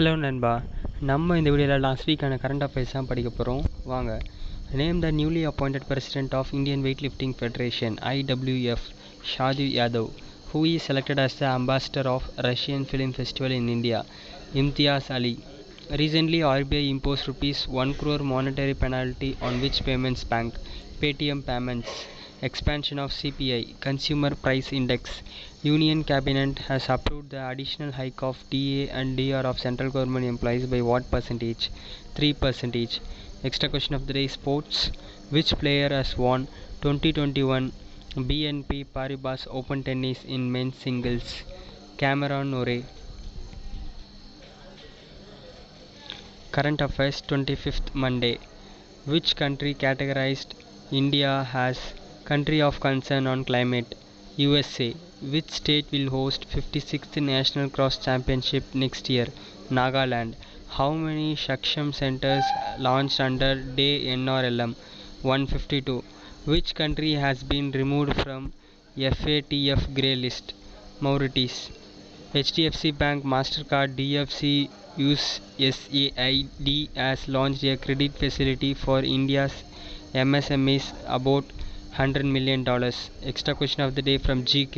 Hello நண்பா, நம்ம இந்த வீடியோவில் லாஸ்ட் வீக்கான கரண்ட் அஃபேர்ஸ் தான் படிக்க போகிறோம். வாங்க. Name the newly appointed president of Indian weight lifting federation IWF Shadiv Yadav, who is selected as the ambassador of Russian Film Festival in India. Imtiaz Ali. Recently, RBI imposed rupees 1 crore monetary penalty on which payments bank? Paytm Payments. Expansion of CPI, Consumer Price Index. Union Cabinet has approved the additional hike of DA and DR of central government employees by what percentage? 3%. Extra question of the day, sports. Which player has won 2021 BNP Paribas Open Tennis in men's singles? Cameron Norrie. Current Affairs 25th Monday. Which country categorized India as country of concern on climate? USA. Which state will host 56th National Cross Championship next year? Nagaland. How many Shaksham centers launched under Day NRLM? 152. Which country has been removed from FATF grey list? Mauritius. HDFC Bank Mastercard DFC USAID has launched a credit facility for India's MSMEs about $100 million. Extra question of the day from GK.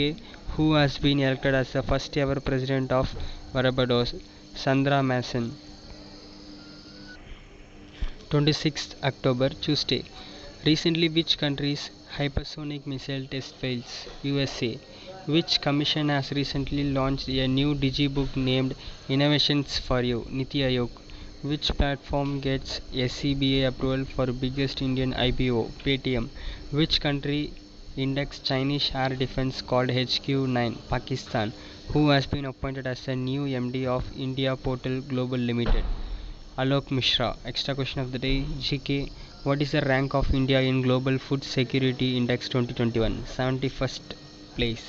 Who has been elected as the first ever president of Barbados? Sandra Mason. 26th October, Tuesday. Recently, which country's hypersonic missile test fails? USA. Which commission has recently launched a new digibook named Innovations for You? Niti Aayog. Which platform gets SCBA approval for biggest Indian IPO? Paytm. Which country indexed Chinese air defense called HQ-9? Pakistan. Who has been appointed as the new MD of India Portal Global Limited? Alok Mishra. Extra question of the day, GK. What is the rank of India in Global Food Security Index 2021? 71st place.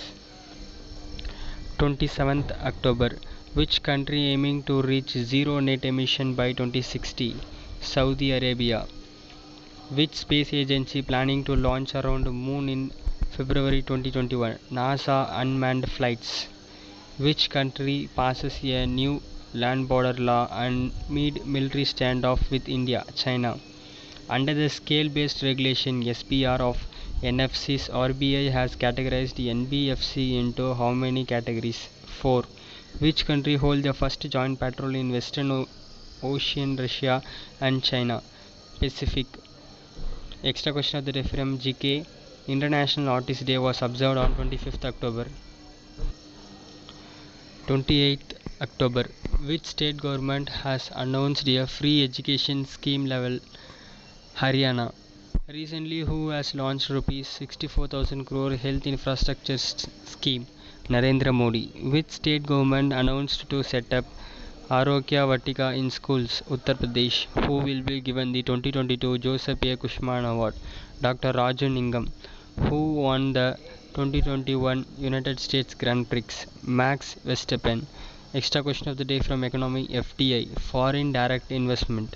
27th October. Which country aiming to reach zero net emission by 2060? Saudi Arabia. Which space agency planning to launch around the moon in February 2021? NASA unmanned flights. Which country passes a new land border law amid military standoff with India? China. Under the scale-based regulation SBR of NFCs, RBI has categorized NBFC into how many categories? 4. Which country holds the first joint patrol in Western Ocean? Russia and China. Pacific. Extra question of the day from GK. International Artist Day was observed on 25th October. 28th October. Which state government has announced a free education scheme level? Haryana. Recently, who has launched rupees 64,000 crore health infrastructure scheme? Narendra Modi. Which state government announced to set up Arogya Vatika in schools? Uttar Pradesh. Who will be given the 2022 Joseph A. Cushman Award? Dr. Raju Ningam. Who won the 2021 United States Grand Prix? Max Verstappen. Extra question of the day from Economy. FDI, Foreign Direct Investment.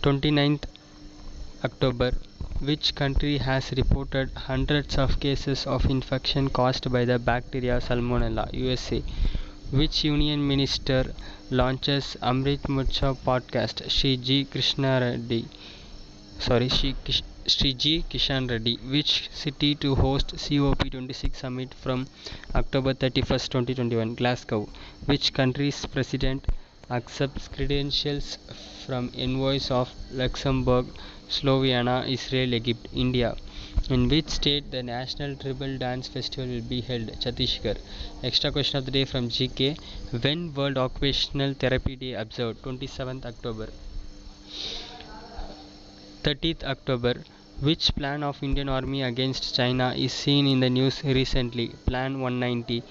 29th October. Which country has reported hundreds of cases of infection caused by the bacteria Salmonella? USA. Which union minister launches Amrit Morcha podcast? Shri G. Kishan Reddy. Which city to host COP26 summit from October 31st, 2021? Glasgow. Which country's president accepts credentials from envoys of Luxembourg, Slovenia, Israel, Egypt? India. In which state the National Tribal Dance Festival will be held? Chhattisgarh. Extra question of the day from GK. When World Occupational Therapy Day observed? 27th October. 30th October. Which plan of Indian Army against China is seen in the news recently? Plan 190.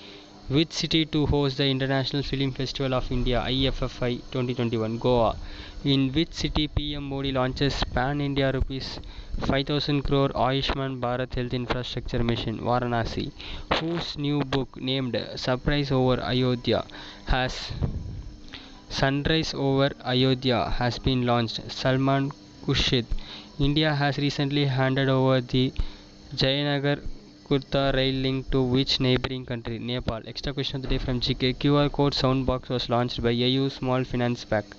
Which city to host the International Film Festival of India IFFI 2021? Goa. In which city PM Modi launches Pan-India rupees 5,000 crore Ayushman Bharat Health Infrastructure Mission? Varanasi. Whose new book named Sunrise Over Ayodhya has been launched? Salman Khurshid. India has recently handed over the Jayanagar Kurta rail link to which neighboring country? Nepal. Extra question of the day from GK. QR code sound box was launched by AU Small Finance Bank.